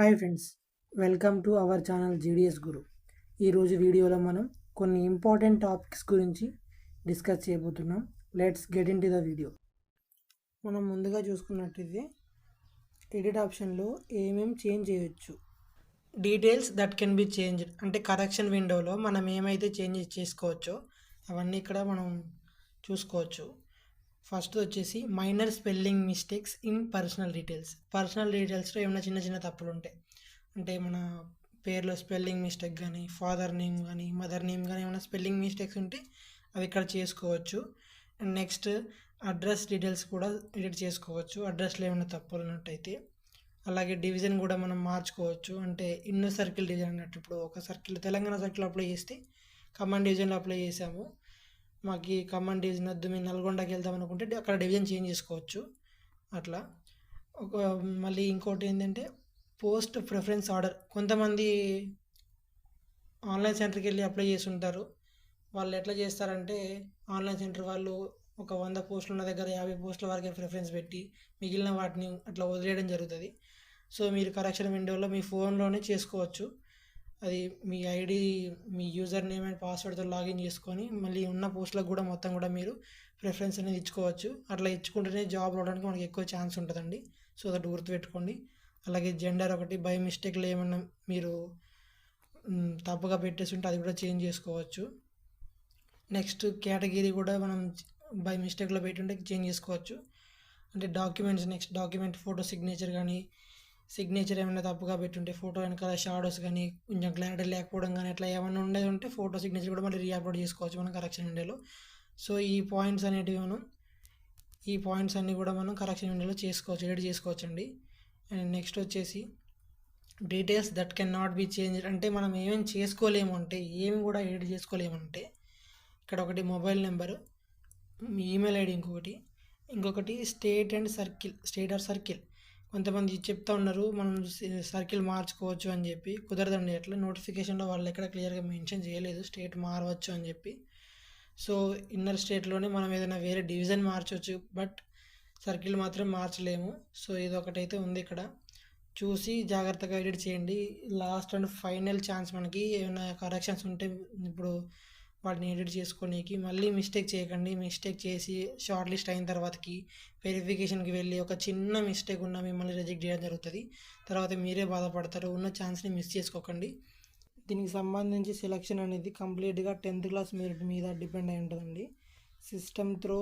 Hi friends, welcome to our channel GDS Guru. ఈరోజు వీడియోలో మనం కొన్ని ఇంపార్టెంట్ టాపిక్స్ గురించి డిస్కస్ చేయబోతున్నాం. Let's get into the video. మనం ముందుగా చూసుకున్నట్టయితే ఎడిట్ ఆప్షన్లో ఏమేమి చేంజ్ చేయొచ్చు, details that can be changed అంటే కరెక్షన్ విండోలో మనం ఏమైతే చేంజ్ చేసుకోవచ్చో అవన్నీ ఇక్కడ మనం చూసుకోవచ్చు. ఫస్ట్ వచ్చేసి minor spelling mistakes in personal డీటెయిల్స్లో ఏమైనా చిన్న చిన్న తప్పులు ఉంటాయి అంటే మన పేర్లో స్పెల్లింగ్ మిస్టేక్ కానీ ఫాదర్ నేమ్ కానీ మదర్ నేమ్ కానీ ఏమైనా స్పెల్లింగ్ మిస్టేక్స్ ఉంటే అవి ఇక్కడ చేసుకోవచ్చు. అండ్ నెక్స్ట్ అడ్రస్ డీటెయిల్స్ కూడా ఎడిట్ చేసుకోవచ్చు అడ్రస్లో ఏమైనా తప్పులు ఉన్నట్టయితే. అలాగే డివిజన్ కూడా మనం మార్చుకోవచ్చు, అంటే ఇన్నర్ సర్కిల్ డివిజన్ అన్నట్టు. ఇప్పుడు ఒక సర్కిల్ తెలంగాణ సర్కిల్ అప్లై చేస్తే ఖమ్మం డివిజన్లో అప్లై చేసాము, మాకు ఈ ఖమ్మం డివిజన్ వద్దు మేము నల్గొండకి వెళ్దాం అనుకుంటే అక్కడ డివిజన్ చేంజ్ చేసుకోవచ్చు అట్లా. మళ్ళీ ఇంకోటి ఏంటంటే పోస్ట్ ప్రిఫరెన్స్ ఆర్డర్. కొంతమంది ఆన్లైన్ సెంటర్కి వెళ్ళి అప్లై చేసి ఉంటారు. వాళ్ళు ఎట్లా చేస్తారంటే ఆన్లైన్ సెంటర్ వాళ్ళు ఒక 100 పోస్టులు ఉన్న దగ్గర 50 పోస్టుల వరకే ప్రిఫరెన్స్ పెట్టి మిగిలిన వాటిని అట్లా వదిలేయడం జరుగుతుంది. సో మీరు కరెక్షన్ విండోలో మీ ఫోన్లోనే చేసుకోవచ్చు. అది మీ ఐడి, మీ యూజర్ నేమ్ అండ్ పాస్వర్డ్తో లాగిన్ చేసుకొని మళ్ళీ ఉన్న పోస్టులకు కూడా మొత్తం కూడా మీరు ప్రిఫరెన్స్ అనేది ఇచ్చుకోవచ్చు. అట్లా ఇచ్చుకుంటేనే జాబ్ రావడానికి మనకి ఎక్కువ ఛాన్స్ ఉంటుందండి. సో దట్ గుర్తుపెట్టుకోండి. అలాగే జెండర్ ఒకటి బై మిస్టేక్లో ఏమన్నా మీరు తప్పుగా పెట్టేసి ఉంటే అది కూడా చేంజ్ చేసుకోవచ్చు. నెక్స్ట్ కేటగిరీ కూడా మనం బై మిస్టేక్లో పెట్టుంటే చేంజ్ చేసుకోవచ్చు. అంటే documents, next document photo signature కానీ సిగ్నేచర్ ఏమైనా తప్పుగా పెట్టుంటే ఫోటో వెనకాల షాడోస్ కానీ కొంచెం క్లారిటీ లేకపోవడం కానీ అట్లా ఏమైనా ఉండేది ఉంటే ఫోటో సిగ్నేచర్ కూడా మళ్ళీ రీఅప్లోడ్ చేసుకోవచ్చు మనం కరెక్షన్ విండోలో. సో ఈ పాయింట్స్ అన్నీ కూడా మనం కరెక్షన్ విండోలో చేసుకోవచ్చు, ఎడిట్ చేసుకోవచ్చు అండి. అండ్ నెక్స్ట్ వచ్చేసి details that can not be changed. అంటే మనం ఏమేమి చేసుకోలేము అంటే ఏమి కూడా ఎడిట్ చేసుకోలేము అంటే ఇక్కడ ఒకటి మొబైల్ నెంబరు, మీ ఈమెయిల్ ఐడి, ఇంకొకటి స్టేట్ ఆర్ సర్కిల్. కొంతమంది చెప్తా ఉన్నారు మనం సర్కిల్ మార్చుకోవచ్చు అని చెప్పి, కుదరదండి. అట్లా నోటిఫికేషన్లో వాళ్ళు ఎక్కడ క్లియర్గా మెన్షన్ చేయలేదు స్టేట్ మారవచ్చు అని చెప్పి. సో ఇన్నర్ స్టేట్లోనే మనం ఏదైనా వేరే డివిజన్ మార్చవచ్చు, బట్ సర్కిల్ మాత్రం మార్చలేము. సో ఇది ఒకటైతే ఉంది ఇక్కడ, చూసి జాగ్రత్తగా ఎడిట్ చేయండి. లాస్ట్ అండ్ ఫైనల్ ఛాన్స్ మనకి ఏమైనా కరెక్షన్స్ ఉంటే ఇప్పుడు వాటిని ఎడిట్ చేసుకోనికి మళ్ళీ మిస్టేక్ చేయకండి. మిస్టేక్ చేసి షార్ట్ లిస్ట్ అయిన తర్వాతకి వెరిఫికేషన్కి వెళ్ళి ఒక చిన్న మిస్టేక్ ఉన్నా మిమ్మల్ని రిజెక్ట్ చేయడం జరుగుతుంది. తర్వాత మీరే బాధపడతారు. ఉన్న ఛాన్స్ని మిస్ చేసుకోకండి. దీనికి సంబంధించి సెలక్షన్ అనేది కంప్లీట్గా 10th క్లాస్ మెరిట్ మీద డిపెండ్ అయి ఉంటుందండి. సిస్టమ్ త్రో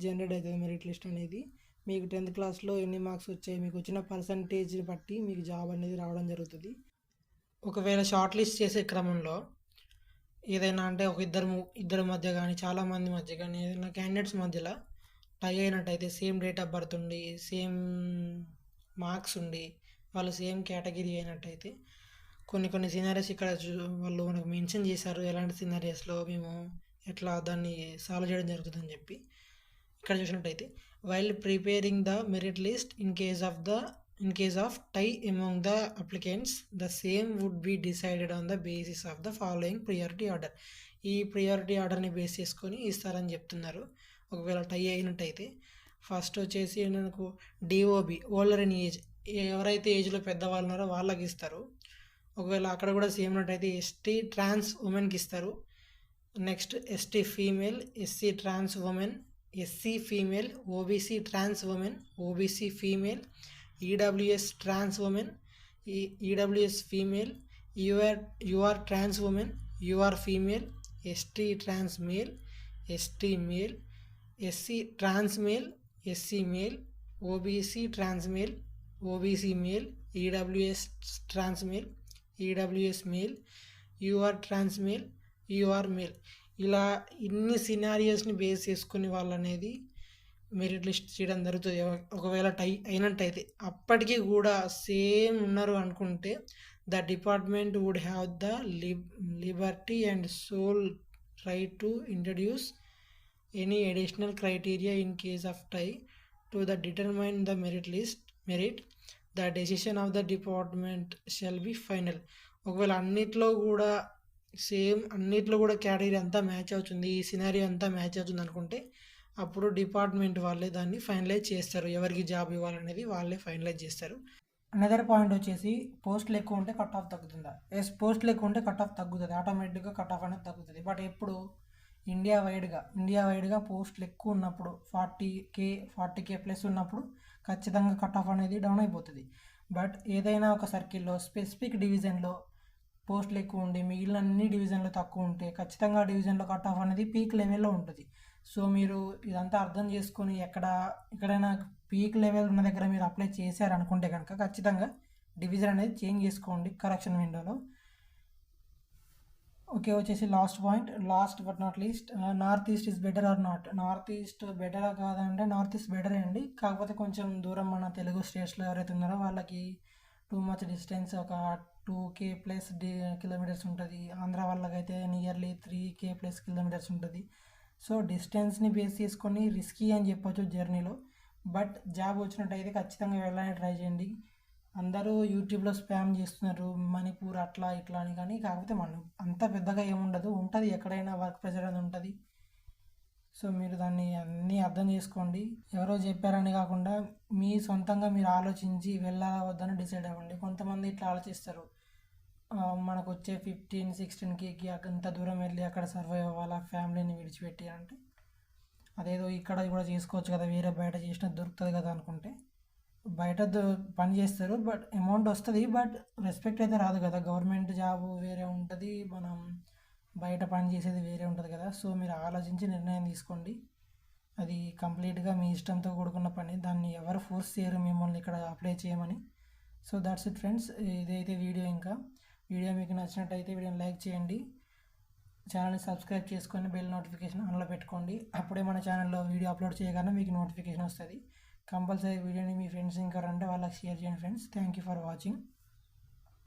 జనరేట్ అవుతుంది మెరిట్ లిస్ట్ అనేది. మీకు 10th క్లాస్లో ఎన్ని మార్క్స్ వచ్చాయి, మీకు వచ్చిన పర్సంటేజ్ని బట్టి మీకు జాబ్ అనేది రావడం జరుగుతుంది. ఒకవేళ షార్ట్ లిస్ట్ చేసే క్రమంలో ఏదైనా అంటే ఒక ఇద్దరి మధ్య కానీ చాలామంది మధ్య కానీ ఏదైనా క్యాండిడేట్స్ మధ్యలో టై అయినట్టయితే, సేమ్ డేట్ ఆఫ్ బర్త్ ఉండి సేమ్ మార్క్స్ ఉండి వాళ్ళు సేమ్ కేటగిరీ అయినట్టయితే కొన్ని సినారియోస్ ఇక్కడ వాళ్ళు మనకు మెన్షన్ చేశారు. ఎలాంటి సినారియోస్లో మేము ఎట్లా దాన్ని సాల్వ్ చేయడం జరుగుతుందని చెప్పి ఇక్కడ చూసినట్టయితే, while preparing the merit list in case of tie among the applicants the same would be decided on the basis of the following priority order. ఈ ప్రియారిటీ ఆర్డర్ని బేస్ చేసుకొని ఇస్తారని చెప్తున్నారు. ఒకవేళ టై అయినట్టయితే ఫస్ట్ వచ్చేసి మనకు డిఓబి, ఓల్డర్ ఇన్ ఏజ్, ఎవరైతే ఏజ్లో పెద్దవాళ్ళు ఉన్నారో వాళ్ళకి ఇస్తారు. ఒకవేళ అక్కడ కూడా సేమ్ ఉన్నట్టయితే ఎస్టీ ట్రాన్స్ ఉమెన్కి ఇస్తారు. Next ST female, SC trans women, SC female, OBC trans women, OBC female, EWS trans women, EWS female, UR trans women, UR female, ST trans male, ST male, SC trans male, SC male, OBC trans male, OBC male, EWS trans male, EWS male, UR trans male, UR male. ఇలా ఇన్ని సినారియోస్ని base చేసుకుని వాళ్ళు అనేది merit list చేయడం జరుగుతుంది. ఒకవేళ టై అయినట్టయితే అప్పటికీ కూడా సేమ్ ఉన్నారు అనుకుంటే the department would have the liberty and sole right to introduce any additional criteria in case of tie to the determine the merit the decision of the department shall be final. ఒకవేళ అన్నిట్లో కూడా category అంతా match అవుతుంది, ఈ scenario అంతా match అవుతుంది అనుకుంటే అప్పుడు డిపార్ట్మెంట్ వాళ్ళే దాన్ని ఫైనలైజ్ చేస్తారు. ఎవరికి జాబ్ ఇవ్వాలనేది వాళ్ళే ఫైనలైజ్ చేస్తారు. అనదర్ పాయింట్ వచ్చేసి పోస్టులు ఎక్కువ ఉంటే కట్ ఆఫ్ తగ్గుతుందా? ఎస్, పోస్టులు ఎక్కువ ఉంటే కట్ ఆఫ్ తగ్గుతుంది, ఆటోమేటిక్గా కట్ ఆఫ్ అనేది తగ్గుతుంది. బట్ ఎప్పుడు ఇండియా వైడ్గా పోస్టులు ఎక్కువ ఉన్నప్పుడు 40K ప్లస్ ఉన్నప్పుడు ఖచ్చితంగా కట్ ఆఫ్ అనేది డౌన్ అయిపోతుంది. బట్ ఏదైనా ఒక సర్కిల్లో స్పెసిఫిక్ డివిజన్లో పోస్టులు ఎక్కువ ఉండి మిగిలిన అన్ని డివిజన్లు తక్కువ ఉంటే ఖచ్చితంగా ఆ డివిజన్లో కట్ ఆఫ్ అనేది పీక్ లెవెల్లో ఉంటుంది. సో మీరు ఇదంతా అర్థం చేసుకొని ఎక్కడైనా పీక్ లెవెల్ ఉన్న దగ్గర మీరు అప్లై చేశారనుకుంటే కనుక ఖచ్చితంగా డివిజన్ అనేది చేంజ్ చేసుకోండి కరెక్షన్ విండోలో. ఓకే, వచ్చేసి last point, last but not least, north east is better or not? North east బెటరా కాదంటే నార్త్ ఈస్ట్ బెటరే అండి. కాకపోతే కొంచెం దూరం మన తెలుగు స్టేట్స్లో ఎవరైతే ఉన్నారో వాళ్ళకి టూ మచ్ డిస్టెన్స్, ఒక 2K ప్లస్ కిలోమీటర్స్ ఉంటుంది. ఆంధ్ర వాళ్ళకైతే నియర్లీ 3K ప్లస్ కిలోమీటర్స్ ఉంటుంది. సో డిస్టెన్స్ని బేస్ చేసుకొని రిస్కీ అని చెప్పొచ్చు జర్నీలో. బట్ జాబ్ వచ్చినట్టయితే ఖచ్చితంగా వెళ్ళడానికి ట్రై చేయండి. అందరూ యూట్యూబ్లో స్పామ్ చేస్తున్నారు మణిపూర్ అట్లా ఇట్లా అని, కానీ కాకపోతే మనం అంత పెద్దగా ఏముండదు, ఉంటుంది ఎక్కడైనా వర్క్ ప్రెషర్ అనేది ఉంటుంది. సో మీరు దాన్ని అన్నీ అర్థం చేసుకోండి. ఎవరో చెప్పారని కాకుండా మీ సొంతంగా మీరు ఆలోచించి వెళ్ళాలా వద్దని డిసైడ్ అవ్వండి. కొంతమంది ఇట్లా ఆలోచిస్తారు, మనకు వచ్చే 15-16Kకి అంత దూరం వెళ్ళి అక్కడ సర్వైవ్ అవ్వాలా ఫ్యామిలీని విడిచిపెట్టి అంటే, అదేదో ఇక్కడ కూడా చేసుకోవచ్చు కదా, వేరే బయట చేసినది దొరుకుతుంది కదా అనుకుంటే బయట పని చేస్తారు. బట్ అమౌంట్ వస్తుంది, బట్ రెస్పెక్ట్ అయితే రాదు కదా. గవర్నమెంట్ జాబ్ వేరే ఉంటుంది, మనం బయట పని చేసేది వేరే ఉంటుంది కదా. సో మీరు ఆలోచించి నిర్ణయం తీసుకోండి. అది కంప్లీట్గా మీ ఇష్టంతో కూడుకున్న పని, దాన్ని ఎవరు ఫోర్స్ చేయరు మిమ్మల్ని ఇక్కడ అప్లై చేయమని. సో దట్స్ ఇట్ ఫ్రెండ్స్, ఇదైతే వీడియో మీకు నచ్చినట్టయితే వీడియోని లైక్ చేయండి, ఛానల్ని సబ్స్క్రైబ్ చేసుకొని బెల్ నోటిఫికేషన్ ఆన్లో పెట్టుకోండి. అప్పుడే మన ఛానల్లో వీడియో అప్లోడ్ చేయగానే మీకు నోటిఫికేషన్ వస్తుంది. కంపల్సరీ వీడియోని మీ ఫ్రెండ్స్ ఇంకా రంటే వాళ్ళకి షేర్ చేయండి friends. Thank you for watching.